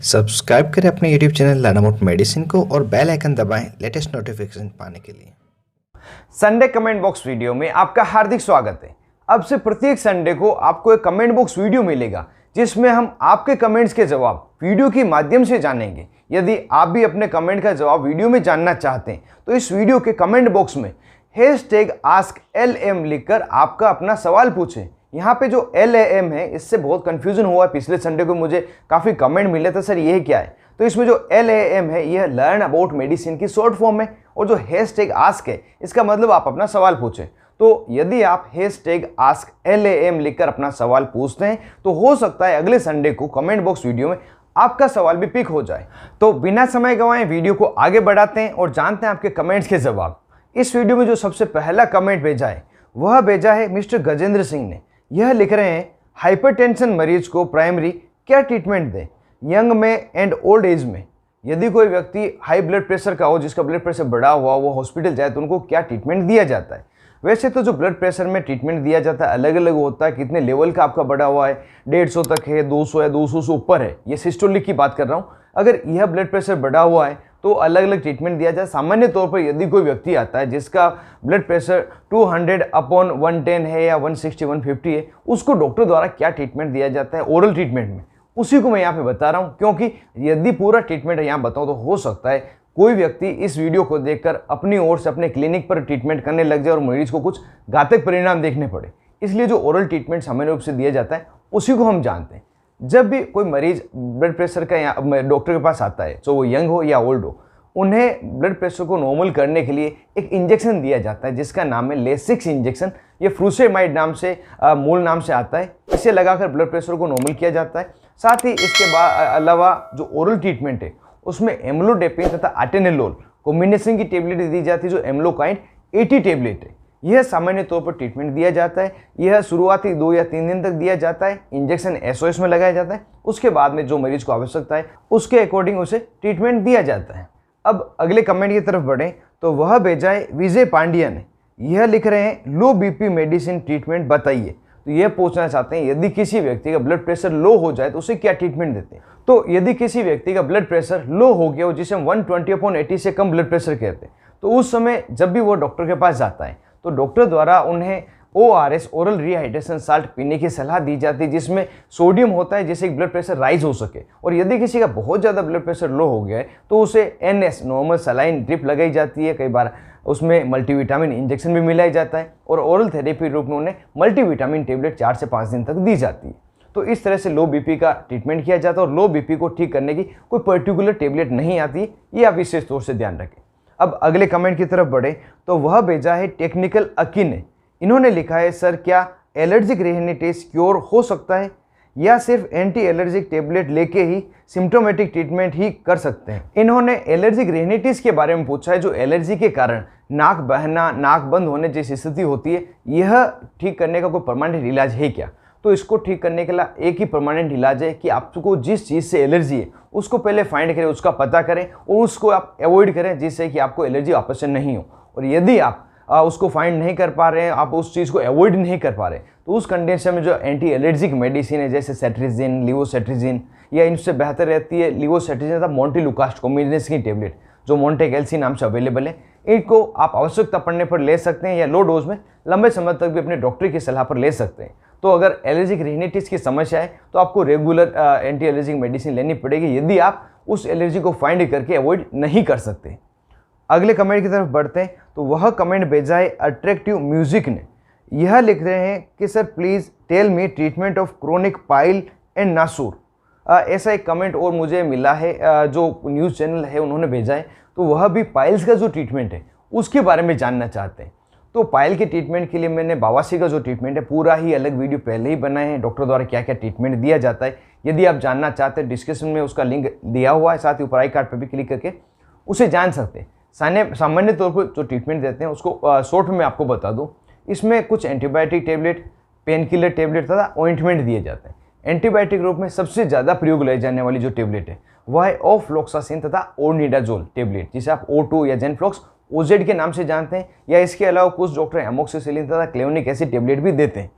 Subscribe करें अपने YouTube channel लानामोट medicine को और बेल आइकन दबाएं लेटेस्ट नोटिफिकेशन पाने के लिए। संडे कमेंट बॉक्स वीडियो में आपका हार्दिक स्वागत है। अब से प्रत्येक संडे को आपको एक कमेंट बॉक्स वीडियो मिलेगा जिसमें हम आपके कमेंट्स के जवाब वीडियो के माध्यम से जानेंगे। यदि आप भी अपने कमेंट का जवाब वीडियो में जानना चाहते हैं तो इस वीडियो के कमेंट बॉक्स में #AskLM लिखकर आपका अपना सवाल पूछें। यहाँ पे जो LAM है इससे बहुत कंफ्यूजन हुआ है। पिछले संडे को मुझे काफ़ी कमेंट मिले थे, सर ये क्या है? तो इसमें जो LAM है यह लर्न अबाउट मेडिसिन की शॉर्ट फॉर्म है और जो #आस्क है इसका मतलब आप अपना सवाल पूछें। तो यदि आप #AskLAM लिखकर अपना सवाल पूछते हैं तो हो सकता है अगले संडे को कमेंट बॉक्स वीडियो में आपका सवाल भी पिक हो जाए। तो बिना समय गंवाए वीडियो को आगे बढ़ाते हैं और जानते हैं आपके कमेंट्स के जवाब। इस वीडियो में जो सबसे पहला कमेंट भेजा है वह भेजा है मिस्टर गजेंद्र सिंह ने। यह लिख रहे हैं, हाइपरटेंशन मरीज को प्राइमरी क्या ट्रीटमेंट दें यंग में एंड ओल्ड एज में? यदि कोई व्यक्ति हाई ब्लड प्रेशर का हो, जिसका ब्लड प्रेशर बढ़ा हुआ वो हॉस्पिटल जाए तो उनको क्या ट्रीटमेंट दिया जाता है? वैसे तो जो ब्लड प्रेशर में ट्रीटमेंट दिया जाता है अलग अलग होता है, कितने लेवल का आपका बढ़ा हुआ है, 150 तक है, 200 है, 200 से ऊपर है, ये सिस्टोलिक की बात कर रहा हूँ। अगर यह ब्लड प्रेशर बढ़ा हुआ है तो अलग अलग ट्रीटमेंट दिया जाए। सामान्य तौर पर यदि कोई व्यक्ति आता है जिसका ब्लड प्रेशर 200/110 है या 160 150 है, उसको डॉक्टर द्वारा क्या ट्रीटमेंट दिया जाता है ओरल ट्रीटमेंट में, उसी को मैं यहाँ पे बता रहा हूँ। क्योंकि यदि पूरा ट्रीटमेंट यहाँ बताऊँ तो हो सकता है कोई व्यक्ति इस वीडियो को देखकर अपनी ओर से अपने क्लिनिक पर ट्रीटमेंट करने लग जाए और मरीज को कुछ घातक परिणाम देखने पड़े। इसलिए जो ओरल ट्रीटमेंट सामान्य रूप से दिया जाता है उसी को हम जानते हैं। जब भी कोई मरीज ब्लड प्रेशर का डॉक्टर के पास आता है, तो वो यंग हो या ओल्ड हो, उन्हें ब्लड प्रेशर को नॉर्मल करने के लिए एक इंजेक्शन दिया जाता है जिसका नाम है लेसिक्स इंजेक्शन। ये फ्रूसेमाइड नाम से मूल नाम से आता है। इसे लगाकर ब्लड प्रेशर को नॉर्मल किया जाता है। साथ ही इसके अलावा जो ओरल ट्रीटमेंट है उसमें एम्लोडेपिन तथा अटेनेलोल कॉम्बिनेशन की टेबलेट दी जाती है, जो एम्लोकाइंड 80 टेबलेट है। यह सामान्य तौर पर ट्रीटमेंट दिया जाता है। यह शुरुआती 2 या 3 दिन तक दिया जाता है। इंजेक्शन SOS में लगाया जाता है। उसके बाद में जो मरीज को आवश्यकता है उसके अकॉर्डिंग उसे ट्रीटमेंट दिया जाता है। अब अगले कमेंट की तरफ बढ़ें तो वह भेजा है विजय पांड्या ने। यह लिख रहे हैं, लो BP मेडिसिन ट्रीटमेंट बताइए। तो यह पूछना चाहते हैं, यदि किसी व्यक्ति का ब्लड प्रेशर लो हो जाए तो उसे क्या ट्रीटमेंट देते हैं? तो यदि किसी व्यक्ति का ब्लड प्रेशर लो हो गया हो, जिसे हम 120/80 से कम ब्लड प्रेशर कहते हैं, तो उस समय जब भी वो डॉक्टर के पास जाता है तो डॉक्टर द्वारा उन्हें ORS ओरल रिहाइड्रेशन साल्ट पीने की सलाह दी जाती है, जिसमें सोडियम होता है जिससे ब्लड प्रेशर राइज हो सके। और यदि किसी का बहुत ज़्यादा ब्लड प्रेशर लो हो गया है तो उसे NS नॉर्मल सलाइन ड्रिप लगाई जाती है। कई बार उसमें मल्टीविटामिन इंजेक्शन भी मिलाया जाता है और ओरल थेरेपी रूप में उन्हें मल्टीविटामिन टेबलेट 4 से 5 दिन तक दी जाती है। तो इस तरह से लो BP का ट्रीटमेंट किया जाता है और लो BP को ठीक करने की कोई पर्टिकुलर टेबलेट नहीं आती, ये आप विशेष तौर से ध्यान रखें। अब अगले कमेंट की तरफ बढ़े तो वह भेजा है टेक्निकल अकी ने। इन्होंने लिखा है, सर क्या एलर्जिक रिनिटिस क्योर हो सकता है या सिर्फ एंटी एलर्जिक टेबलेट लेके ही सिम्टोमेटिक ट्रीटमेंट ही कर सकते हैं? इन्होंने एलर्जिक रिनिटिस के बारे में पूछा है, जो एलर्जी के कारण नाक बहना, नाक बंद होने जैसी स्थिति होती है। यह ठीक करने का कोई परमानेंट इलाज है क्या? तो इसको ठीक करने के लिए एक ही परमानेंट इलाज है कि आपको जिस चीज़ से एलर्जी है उसको पहले फाइंड करें, उसका पता करें और उसको आप अवॉइड करें, जिससे कि आपको एलर्जी वापस से नहीं हो। और यदि आप उसको फाइंड नहीं कर पा रहे हैं, आप उस चीज़ को अवॉइड नहीं कर पा रहे, तो उस कंडीशन में जो एंटी एलर्जिक मेडिसिन है जैसे सेट्रिजिन, लिवोसेट्रिजिन, या इनसे बेहतर रहती है लिवोसेट्रिजिन तथा मोंटेलुकास्ट कॉम्बिनेशन की टेबलेट जो मोंटेगेल्सी नाम से अवेलेबल है। इनको आप आवश्यकता पड़ने पर ले सकते हैं या लो डोज में लंबे समय तक भी अपने डॉक्टर की सलाह पर ले सकते हैं। तो अगर एलर्जिक रिनिटिस की समस्या है तो आपको रेगुलर एंटी एलर्जिक मेडिसिन लेनी पड़ेगी, यदि आप उस एलर्जी को फाइंड करके अवॉइड नहीं कर सकते। अगले कमेंट की तरफ बढ़ते हैं तो वह कमेंट भेजा है अट्रैक्टिव म्यूजिक ने। यह लिख रहे हैं कि sir please tell me treatment of chronic pile and नासूर। ऐसा एक कमेंट और मुझे मिला है, जो न्यूज़ चैनल है उन्होंने भेजा है। तो वह भी पाइल्स का जो ट्रीटमेंट है उसके बारे में जानना चाहते हैं। तो पाइल के ट्रीटमेंट के लिए मैंने बवासीर का जो ट्रीटमेंट है पूरा ही अलग वीडियो पहले ही बनाए हैं, डॉक्टर द्वारा क्या क्या ट्रीटमेंट दिया जाता है। यदि आप जानना चाहते हैं डिस्क्रिप्शन में उसका लिंक दिया हुआ है, साथ ही ऊपर आई कार्ड पर भी क्लिक करके उसे जान सकते हैं। सामान्य तौर पर जो ट्रीटमेंट देते हैं उसको शॉर्ट में आपको बता दूं, इसमें कुछ antibiotic tablet, pain killer tablet तथा ऑइंटमेंट दिए जाते हैं। एंटीबायोटिक रूप में सबसे ज़्यादा प्रयोग लाई जाने वाली जो टेबलेट है वह है ऑफ्लोक्सासिन तथा ओनिडाजोल टेबलेट, जिसे आप O2 या जेनफ्लॉक्स OZ के नाम से जानते हैं। या इसके अलावा कुछ डॉक्टर एमोक्सिसिलिन तथा क्लेवनिक एसिड टेबलेट भी देते हैं।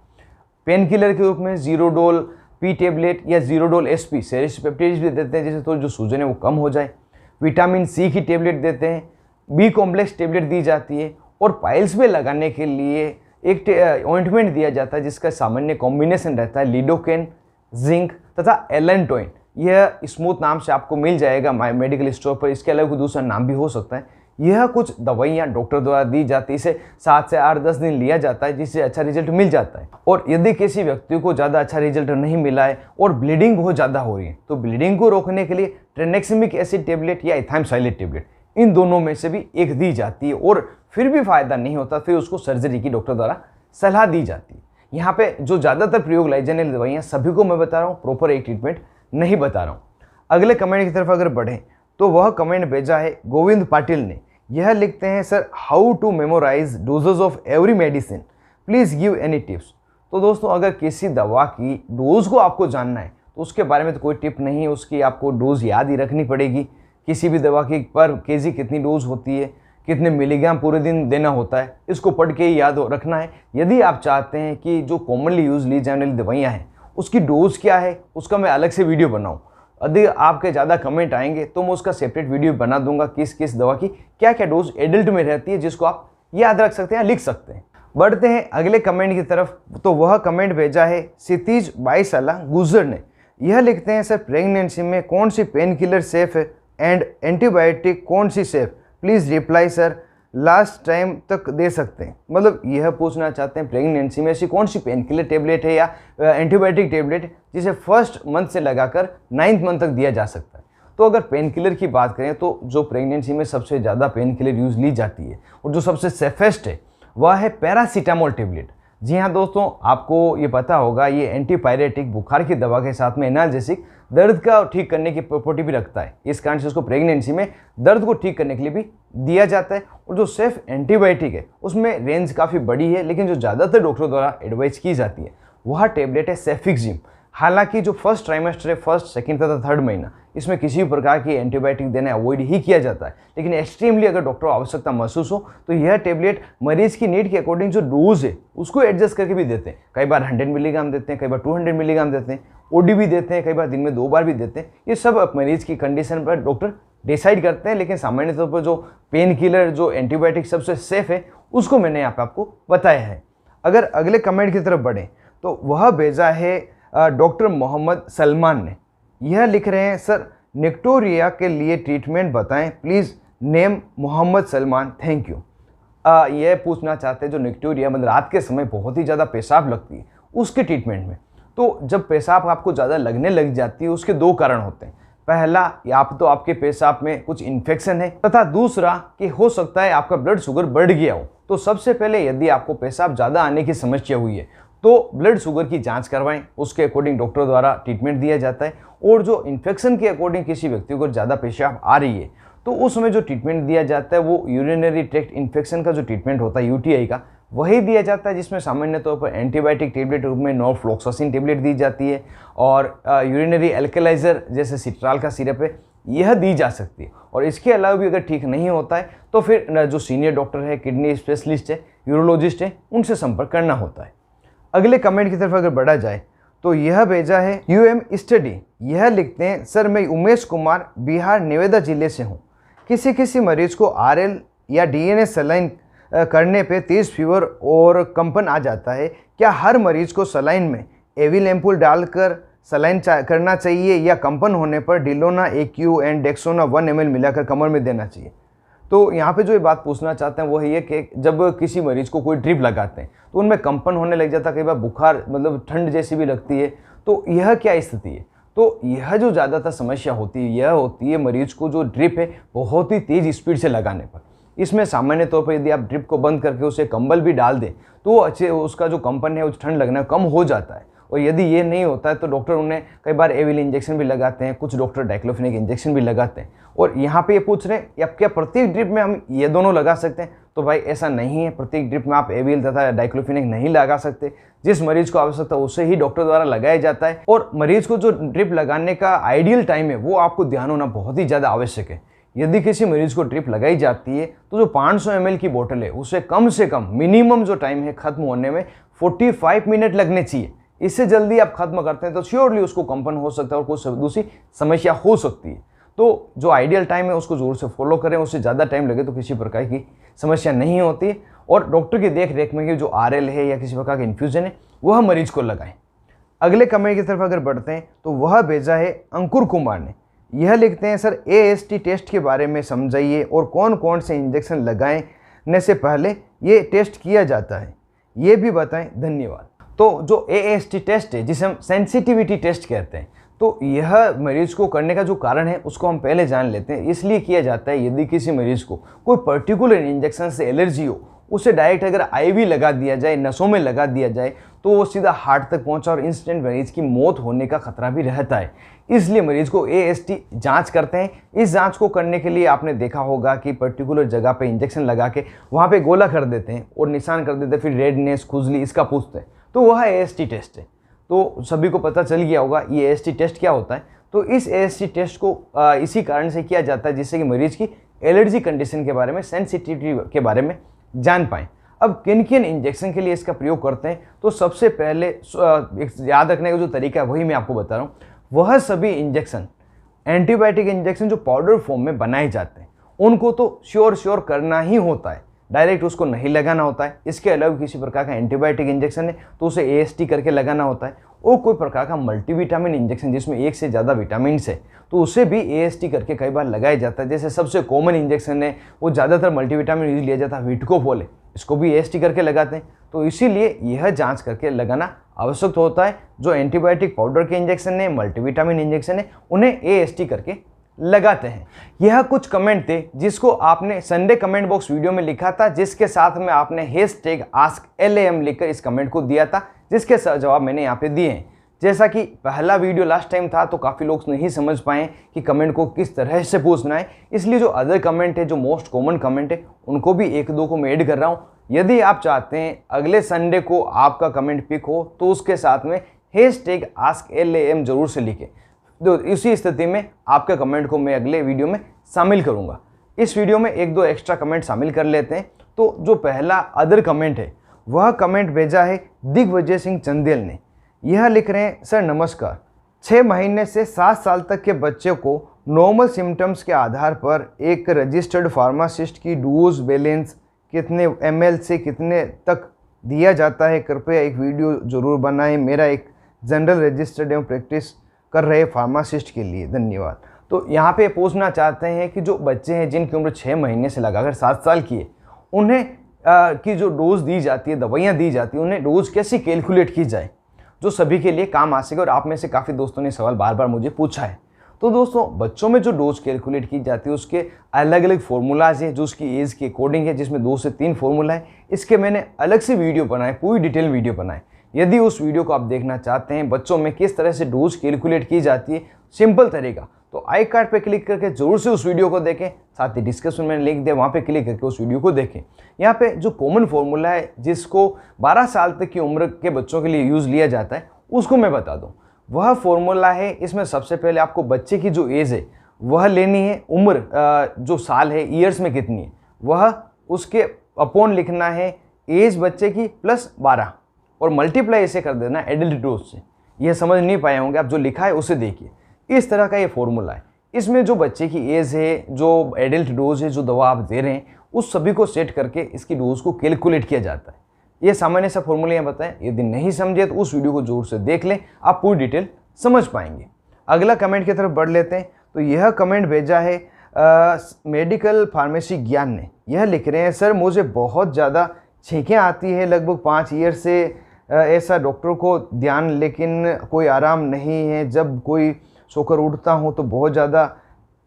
पेन किलर के रूप में जीरोडोल, पी टेबलेट या जीरोडोल एसपी सेरिस्पेप्टेज भी देते हैं, जिससे थोड़ी जो सूजन है वो कम हो जाए। विटामिन सी की टेबलेट देते हैं, बी कॉम्प्लेक्स टेबलेट दी जाती है, और पाइल्स में लगाने के लिए एक ऑइंटमेंट दिया जाता है जिसका सामान्य कॉम्बिनेशन रहता है लिडोकेन, जिंक तथा एलेंटोइन। यह स्मूथ नाम से आपको मिल जाएगा मेडिकल स्टोर पर, इसके अलावा कोई दूसरा नाम भी हो सकता है। यह कुछ दवाइयाँ डॉक्टर द्वारा दी जाती है, इसे 7 से 8-10 दिन लिया जाता है, जिससे अच्छा रिजल्ट मिल जाता है। और यदि किसी व्यक्ति को ज़्यादा अच्छा रिजल्ट नहीं मिला है और ब्लीडिंग बहुत ज़्यादा हो रही है, तो ब्लीडिंग को रोकने के लिए ट्रेनेक्सिमिक एसिड टेबलेट या इथाइमसाइलेट टेबलेट, इन दोनों में से भी एक दी जाती है। और फिर भी फायदा नहीं होता, फिर उसको सर्जरी की डॉक्टर द्वारा सलाह दी जाती है। यहाँ पे जो ज़्यादातर प्रयोग लाई जाने वाली दवाइयाँ सभी को मैं बता रहा हूँ, प्रॉपर एक ट्रीटमेंट नहीं बता रहा हूँ। अगले कमेंट की तरफ अगर बढ़ें तो वह कमेंट भेजा है गोविंद पाटिल ने। यह लिखते हैं, sir how to memorise doses of every medicine, please give any tips. तो दोस्तों, अगर किसी दवा की डोज को आपको जानना है तो उसके बारे में तो कोई टिप नहीं है, उसकी आपको डोज याद ही रखनी पड़ेगी। किसी भी दवा की पर केजी कितनी डोज होती है, कितने मिलीग्राम पूरे दिन देना होता है, इसको पढ़ के ही याद रखना है। यदि आप चाहते हैं कि जो कॉमनली यूज ली जाने वाली दवाइयाँ हैं उसकी डोज क्या है, उसका मैं अलग से वीडियो बनाऊँ। यदि आपके ज़्यादा कमेंट आएंगे तो मैं उसका सेपरेट वीडियो बना दूंगा, किस किस दवा की क्या क्या डोज एडल्ट में रहती है, जिसको आप याद रख सकते हैं, लिख सकते हैं। बढ़ते हैं अगले कमेंट की तरफ। तो वह कमेंट भेजा है क्षितिज 22 साल गुजर ने। यह लिखते हैं, सर प्रेगनेंसी में कौन सी पेन किलर सेफ है एंड एंटीबायोटिक कौन सी safe, please reply sir, last time तक दे सकते हैं। मतलब यह पूछना चाहते हैं प्रेगनेंसी में ऐसी कौन सी पेन किलर टेबलेट है या एंटीबायोटिक टेबलेट जिसे फर्स्ट मंथ से लगाकर 9th मंथ तक दिया जा सकता है। तो अगर पेन किलर की बात करें तो जो प्रेगनेंसी में सबसे ज़्यादा पेन किलर यूज़ ली जाती है और जो सबसे सेफेस्ट है वह है पैरासीटामोल टेबलेट। जी हाँ दोस्तों, आपको ये पता होगा, ये एंटीपायरेटिक बुखार की दवा के साथ में एनाल्जेसिक दर्द का ठीक करने की प्रॉपर्टी भी रखता है। इस कारण से इसको प्रेगनेंसी में दर्द को ठीक करने के लिए भी दिया जाता है। और जो सेफ एंटीबायोटिक है उसमें रेंज काफ़ी बड़ी है, लेकिन जो ज़्यादातर डॉक्टरों द्वारा एडवाइस की जाती है वह टेबलेट है सेफिक्जिम। हालांकि जो फर्स्ट ट्राइमेस्टर है, फर्स्ट, सेकंड तथा थर्ड महीना, इसमें किसी भी प्रकार की एंटीबायोटिक देना अवॉइड ही किया जाता है। लेकिन एक्सट्रीमली अगर डॉक्टर को आवश्यकता महसूस हो तो यह टेबलेट मरीज की नीड के अकॉर्डिंग जो डोज है उसको एडजस्ट करके भी देते हैं। कई बार 100 मिलीग्राम देते हैं, कई बार 200 मिलीग्राम देते हैं, ओडी भी देते हैं, कई बार दिन में 2 बार भी देते हैं। ये सब मरीज की कंडीशन पर डॉक्टर डिसाइड करते हैं। लेकिन सामान्य तौर पर जो पेन किलर, जो एंटीबायोटिक सबसे सेफ है, उसको मैंने यहाँ पे आपको बताया है। अगर अगले कमेंट की तरफ बढ़ें तो वह भेजा है डॉक्टर मोहम्मद सलमान ने। यह लिख रहे हैं, सर निक्टोरिया के लिए ट्रीटमेंट बताएं please, name Mohammad Salman, thank you. यह पूछना चाहते हैं जो निक्टोरिया मतलब रात के समय बहुत ही ज़्यादा पेशाब लगती है उसके ट्रीटमेंट में। तो जब पेशाब आपको ज़्यादा लगने लग जाती है उसके 2 कारण होते हैं। पहला, या तो आपके पेशाब में कुछ इन्फेक्शन है, तथा दूसरा कि हो सकता है आपका ब्लड शुगर बढ़ गया हो। तो सबसे पहले यदि आपको पेशाब ज़्यादा आने की समस्या हुई है तो ब्लड शुगर की जांच करवाएं, उसके अकॉर्डिंग डॉक्टर द्वारा ट्रीटमेंट दिया जाता है। और जो इन्फेक्शन के अकॉर्डिंग किसी व्यक्ति को ज़्यादा पेशाब आ रही है तो उस समय जो ट्रीटमेंट दिया जाता है वो यूरिनरी ट्रैक्ट इन्फेक्शन का जो ट्रीटमेंट होता है यूटीआई का, वही दिया जाता है, जिसमें सामान्य तौर पर एंटीबायोटिक टेबलेट रूप में नॉरफ्लॉक्सासिन टेबलेट दी जाती है और यूरिनरी एल्कलाइजर जैसे सिट्राल का सिरप है यह दी जा सकती है। और इसके अलावा भी अगर ठीक नहीं होता है तो फिर जो सीनियर डॉक्टर है, किडनी स्पेशलिस्ट है, यूरोलॉजिस्ट है, उनसे संपर्क करना होता है। अगले कमेंट की तरफ अगर बढ़ा जाए तो यह भेजा है यूएम स्टडी। यह लिखते हैं, सर मैं उमेश कुमार बिहार नेवेदा जिले से हूँ। किसी मरीज को आरएल या डीएनए सलाइन करने पे तेज फीवर और कंपन आ जाता है, क्या हर मरीज को सलाइन में एविल एम्पूल डालकर सलाइन करना चाहिए या कंपन होने पर डिलोना एक्यू एंड डेक्सोना 1 ml मिलाकर कमर में देना चाहिए? तो यहाँ पे जो ये बात पूछना चाहते हैं वो है कि जब किसी मरीज को कोई ड्रिप लगाते हैं तो उनमें कंपन होने लग जाता है, कई बार बुखार मतलब ठंड जैसी भी लगती है, तो यह क्या स्थिति है? तो यह जो ज़्यादातर समस्या होती है यह होती है मरीज को जो ड्रिप है बहुत ही तेज़ स्पीड से लगाने पर। इसमें सामान्य तौर पर यदि आप ड्रिप को बंद करके उसे कंबल भी डाल दें तो अच्छे उसका जो कंपन है उस ठंड लगना कम हो जाता है। और यदि ये नहीं होता है तो डॉक्टर उन्हें कई बार एविल इंजेक्शन भी लगाते हैं, कुछ डॉक्टर डाइक्लोफेनेक इंजेक्शन भी लगाते हैं। और यहाँ पे ये पूछ रहे हैं या क्या प्रत्येक ड्रिप में हम ये दोनों लगा सकते हैं? तो भाई ऐसा नहीं है, प्रत्येक ड्रिप में आप एविल तथा डाइक्लोफेनेक नहीं लगा सकते। जिस मरीज को आवश्यकता उसे ही डॉक्टर द्वारा लगाया जाता है। और मरीज को जो ड्रिप लगाने का आइडियल टाइम है वो आपको ध्यान होना बहुत ही ज़्यादा आवश्यक है। यदि किसी मरीज को ड्रिप लगाई जाती है तो जो 500 ml की बोतल है उसे कम से कम मिनिमम जो टाइम है खत्म होने में 45 मिनट लगने चाहिए। इससे जल्दी आप खत्म करते हैं तो श्योरली उसको कंपन हो सकता है और कुछ दूसरी समस्या हो सकती है। तो जो आइडियल टाइम है उसको ज़रूर से फॉलो करें, उससे ज़्यादा टाइम लगे तो किसी प्रकार की समस्या नहीं होती है। और डॉक्टर की देख रेख में जो RL है या किसी प्रकार का इन्फ्यूज़न है वह मरीज को लगाएं। अगले कमेंट की तरफ अगर बढ़ते हैं तो वह भेजा है अंकुर कुमार ने। यह लिखते हैं, सर AST टेस्ट के बारे में समझाइए और कौन कौन से इंजेक्शन लगाने से पहले ये टेस्ट किया जाता है, ये भी बताएं, धन्यवाद। तो जो AST टेस्ट है जिसे हम सेंसिटिविटी टेस्ट कहते हैं, तो यह मरीज को करने का जो कारण है उसको हम पहले जान लेते हैं। इसलिए किया जाता है यदि किसी मरीज को कोई पर्टिकुलर इंजेक्शन से एलर्जी हो, उसे डायरेक्ट अगर IV लगा दिया जाए, नसों में लगा दिया जाए, तो वो सीधा हार्ट तक पहुंचा और इंस्टेंट मरीज की मौत होने का खतरा भी रहता है। इसलिए मरीज को AST जांच करते हैं। इस जांच को करने के लिए आपने देखा होगा कि पर्टिकुलर जगह पे इंजेक्शन लगा के वहाँ पे गोला कर देते हैं और निशान कर देते हैं, फिर रेडनेस, खुजली इसका पूछते हैं, तो वह AST टेस्ट है। तो सभी को पता चल गया होगा ये AST टेस्ट क्या होता है। तो इस AST टेस्ट को इसी कारण से किया जाता है जिससे कि मरीज की एलर्जी कंडीशन के बारे में, सेंसिटिविटी के बारे में जान पाएँ। अब किन किन इंजेक्शन के लिए इसका प्रयोग करते हैं, तो सबसे पहले याद रखने का जो तरीका है वही मैं आपको बता रहा हूँ। वह सभी इंजेक्शन, एंटीबायोटिक इंजेक्शन जो पाउडर फॉर्म में बनाए जाते हैं, उनको तो श्योर करना ही होता है, डायरेक्ट उसको नहीं लगाना होता है। इसके अलावा किसी प्रकार का एंटीबायोटिक इंजेक्शन है तो उसे AST करके लगाना होता है। और कोई प्रकार का मल्टीविटामिन इंजेक्शन जिसमें एक से ज़्यादा विटामिन है तो उसे भी AST करके कई बार लगाया जाता है। जैसे सबसे कॉमन इंजेक्शन है वो ज़्यादातर मल्टीविटामिन यूज लिया जाता है, विटकोफोल है, इसको भी AST करके लगाते हैं। तो इसीलिए यह जांच करके लगाना आवश्यक होता है। जो एंटीबायोटिक पाउडर के इंजेक्शन है, मल्टीविटामिन इंजेक्शन है, उन्हें AST करके लगाते हैं। यह कुछ कमेंट थे जिसको आपने संडे कमेंट बॉक्स वीडियो में लिखा था, जिसके साथ में आपने #AskLAM लिखकर इस कमेंट को दिया था, जिसके जवाब मैंने यहाँ पे दिए हैं। जैसा कि पहला वीडियो लास्ट टाइम था तो काफ़ी लोग नहीं समझ पाए कि कमेंट को किस तरह से पूछना है, इसलिए जो अदर कमेंट है, जो मोस्ट कॉमन कमेंट है, उनको भी एक दो को मैं ऐड कर रहा हूँ। यदि आप चाहते हैं अगले संडे को आपका कमेंट पिक हो तो उसके साथ में #AskLAM जरूर से लिखें। तो इसी स्थिति में आपके कमेंट को मैं अगले वीडियो में शामिल करूंगा। इस वीडियो में एक दो एक्स्ट्रा कमेंट शामिल कर लेते हैं। तो जो पहला अदर कमेंट है वह कमेंट भेजा है दिग्विजय सिंह चंदेल ने। यह लिख रहे हैं, सर नमस्कार, 6 महीने से 7 साल तक के बच्चे को नॉर्मल सिम्टम्स के आधार पर एक रजिस्टर्ड फार्मासिस्ट की डोज बैलेंस कितने ml से कितने तक दिया जाता है, कृपया एक वीडियो ज़रूर बनाएं, मेरा एक जनरल रजिस्टर्ड एवं प्रैक्टिस कर रहे फार्मासिस्ट के लिए, धन्यवाद। तो यहाँ पे पूछना चाहते हैं कि जो बच्चे हैं जिनकी उम्र 6 महीने से लगाकर 7 साल की है, उन्हें की जो डोज दी जाती है, दवाइयाँ दी जाती हैं, उन्हें डोज कैसे कैलकुलेट की जाए जो सभी के लिए काम आ सके। और आप में से काफ़ी दोस्तों ने सवाल बार बार मुझे पूछा है। तो दोस्तों, बच्चों में जो डोज कैलकुलेट की जाती है उसके अलग अलग फार्मूलाज है जो उसकी एज के अकॉर्डिंग है, जिसमें 2 से 3 फार्मूला है। इसके मैंने अलग से वीडियो बनाए, पूरी डिटेल वीडियो बनाए। यदि उस वीडियो को आप देखना चाहते हैं बच्चों में किस तरह से डोज कैलकुलेट की जाती है, सिंपल तरीका, तो आई कार्ड पे क्लिक करके जरूर से उस वीडियो को देखें। साथ ही डिस्क्रिप्शन में लिंक दिया, वहाँ पे क्लिक करके उस वीडियो को देखें। यहाँ पे जो कॉमन फार्मूला है जिसको 12 साल तक की उम्र के बच्चों के लिए यूज़ लिया जाता है उसको मैं बता दूँ। वह फार्मूला है, इसमें सबसे पहले आपको बच्चे की जो एज है वह लेनी है, उम्र जो साल है ईयर्स में कितनी है वह उसके अपॉन लिखना है एज बच्चे की प्लस 12 और मल्टीप्लाई इसे कर देना एडल्ट डोज से। यह समझ नहीं पाए होंगे आप, जो लिखा है उसे देखिए। इस तरह का ये फॉर्मूला है। इसमें जो बच्चे की एज है, जो एडल्ट डोज है, जो दवा आप दे रहे हैं, उस सभी को सेट करके इसकी डोज को कैलकुलेट किया जाता है। ये सामान्य सा फॉर्मूला यहाँ बताएं। यदि नहीं समझे तो उस वीडियो को जरूर से देख लें, आप पूरी डिटेल समझ पाएंगे। अगला कमेंट की तरफ बढ़ लेते हैं। तो यह कमेंट भेजा है मेडिकल फार्मेसी ज्ञान ने। यह लिख रहे हैं, सर मुझे बहुत ज़्यादा छींकें आती है, लगभग 5 ईयर से ऐसा डॉक्टर को ध्यान, लेकिन कोई आराम नहीं है। जब कोई सोकर उठता हूँ तो बहुत ज़्यादा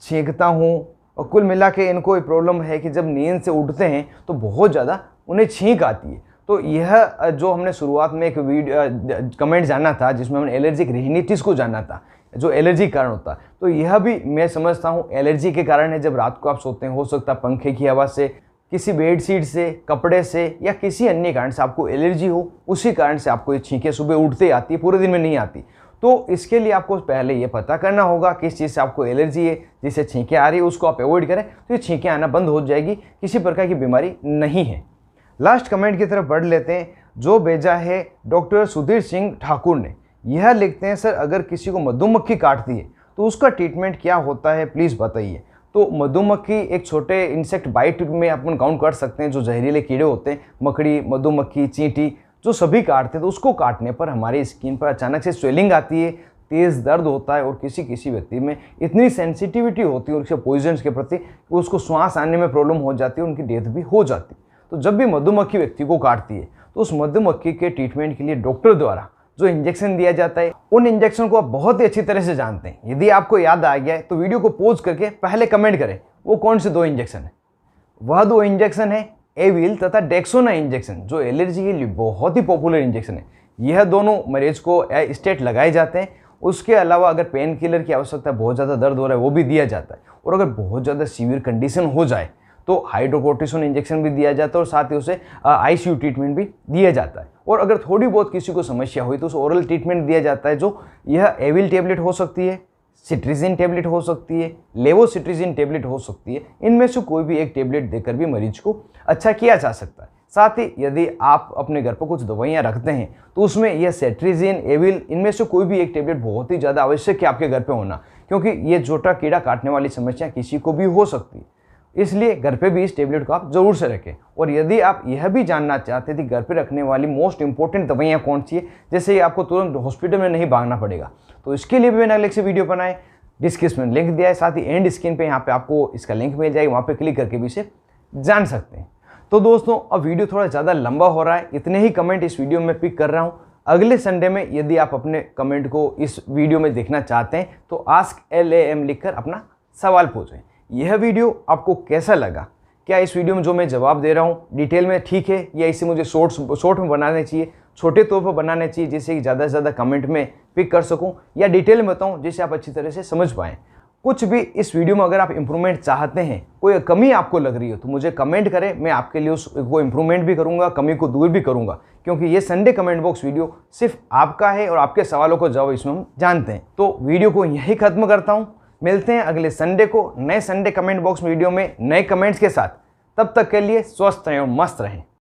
छींकता हूँ और कुल मिला के इनको ये प्रॉब्लम है कि जब नींद से उठते हैं तो बहुत ज़्यादा उन्हें छींक आती है। तो यह जो हमने शुरुआत में एक वीडियो कमेंट जाना था जिसमें हमने एलर्जिक रिनिटिस को जाना था, जो एलर्जी कारण होता है, तो यह भी मैं समझता हूँ एलर्जी के कारण है। जब रात को आप सोते हैं, हो सकता है पंखे की हवा से, किसी बेडशीट से, कपड़े से या किसी अन्य कारण से आपको एलर्जी हो, उसी कारण से आपको ये छींकें सुबह उठते आती है, पूरे दिन में नहीं आती। तो इसके लिए आपको पहले ये पता करना होगा किस चीज़ से आपको एलर्जी है, जिससे छींकें आ रही है उसको आप अवॉइड करें तो ये छींकें आना बंद हो जाएगी, किसी प्रकार की बीमारी नहीं है। लास्ट कमेंट की तरफ बढ़ लेते हैं। जो भेजा है डॉक्टर सुधीर सिंह ठाकुर ने। यह लिखते हैं, सर अगर किसी को मधुमक्खी काटती है तो उसका ट्रीटमेंट क्या होता है, प्लीज़ बताइए। तो मधुमक्खी एक छोटे इंसेक्ट बाइट में अपन काउंट कर सकते हैं, जो जहरीले कीड़े होते हैं, मकड़ी, मधुमक्खी, चींटी, जो सभी काटते हैं। तो उसको काटने पर हमारी स्किन पर अचानक से स्वेलिंग आती है, तेज़ दर्द होता है और किसी किसी व्यक्ति में इतनी सेंसिटिविटी होती है उसके पॉइजन्स के प्रति कि उसको श्वास आने में प्रॉब्लम हो जाती है, उनकी डेथ भी हो जाती है। तो जब भी मधुमक्खी व्यक्ति को काटती है तो उस मधुमक्खी के ट्रीटमेंट के लिए डॉक्टर द्वारा जो इंजेक्शन दिया जाता है, उन इंजेक्शन को आप बहुत ही अच्छी तरह से जानते हैं। यदि आपको याद आ गया है तो वीडियो को पॉज करके पहले कमेंट करें वो कौन से 2 इंजेक्शन है। वह 2 इंजेक्शन है एविल तथा डेक्सोना इंजेक्शन, जो एलर्जी के लिए बहुत ही पॉपुलर इंजेक्शन है। यह दोनों मरीज को स्टेट लगाए जाते हैं। उसके अलावा अगर पेन किलर की आवश्यकता, बहुत ज़्यादा दर्द हो रहा है, वो भी दिया जाता है। और अगर बहुत ज़्यादा सीवियर कंडीशन हो जाए तो हाइड्रोकोर्टिसोन इंजेक्शन भी दिया जाता है और साथ ही उसे आईसीयू ट्रीटमेंट भी दिया जाता है। और अगर थोड़ी बहुत किसी को समस्या हुई तो उसे ओरल ट्रीटमेंट दिया जाता है, जो यह एविल टेबलेट हो सकती है, सिट्रिजिन टेबलेट हो सकती है, लेवोसिट्रिजिन टेबलेट हो सकती है। इनमें से कोई भी एक टेबलेट देकर भी मरीज को अच्छा किया जा सकता है। साथ ही यदि आप अपने घर पर कुछ दवाइयाँ रखते हैं तो उसमें यह सेट्रिजिन, एविल, इनमें से कोई भी एक टेबलेट बहुत ही ज़्यादा आवश्यक है आपके घर पे होना, क्योंकि ये जोटा कीड़ा काटने वाली समस्या किसी को भी हो सकती है। इसलिए घर पे भी इस टेबलेट को आप ज़रूर से रखें। और यदि आप यह भी जानना चाहते थे घर पे रखने वाली मोस्ट इंपॉर्टेंट दवाइयाँ कौन सी है, जैसे आपको तुरंत हॉस्पिटल में नहीं भागना पड़ेगा, तो इसके लिए भी मैंने अलग से वीडियो बनाए, डिस्क्रिप्शन में लिंक दिया है, साथ ही एंड स्क्रीन पे यहाँ पे आपको इसका लिंक मिल जाएगा, वहाँ पे क्लिक करके भी इसे जान सकते हैं। तो दोस्तों अब वीडियो थोड़ा ज़्यादा लंबा हो रहा है, इतने ही कमेंट इस वीडियो में पिक कर रहा हूँ। अगले संडे में यदि आप अपने कमेंट को इस वीडियो में देखना चाहते हैं तो आस्क LAM लिखकर अपना सवाल पूछें। यह वीडियो आपको कैसा लगा? क्या इस वीडियो में जो मैं जवाब दे रहा हूँ डिटेल में ठीक है, या इसे मुझे शॉर्ट में बनाने चाहिए, छोटे तौर पर बनाने चाहिए, जिससे कि ज़्यादा से ज़्यादा कमेंट में पिक कर सकूँ, या डिटेल में बताऊँ जिससे आप अच्छी तरह से समझ पाएँ। कुछ भी इस वीडियो में अगर आप इम्प्रूवमेंट चाहते हैं, कोई कमी आपको लग रही हो, तो मुझे कमेंट करें, मैं आपके लिए उसको इम्प्रूवमेंट भी करूँगा, कमी को दूर भी करूँगा, क्योंकि ये संडे कमेंट बॉक्स वीडियो सिर्फ आपका है और आपके सवालों को जवाब इसमें हम जानते हैं। तो वीडियो को यहीं ख़त्म करता हूँ, मिलते हैं अगले संडे को नए संडे कमेंट बॉक्स वीडियो में नए कमेंट्स के साथ। तब तक के लिए स्वस्थ रहें और मस्त रहें।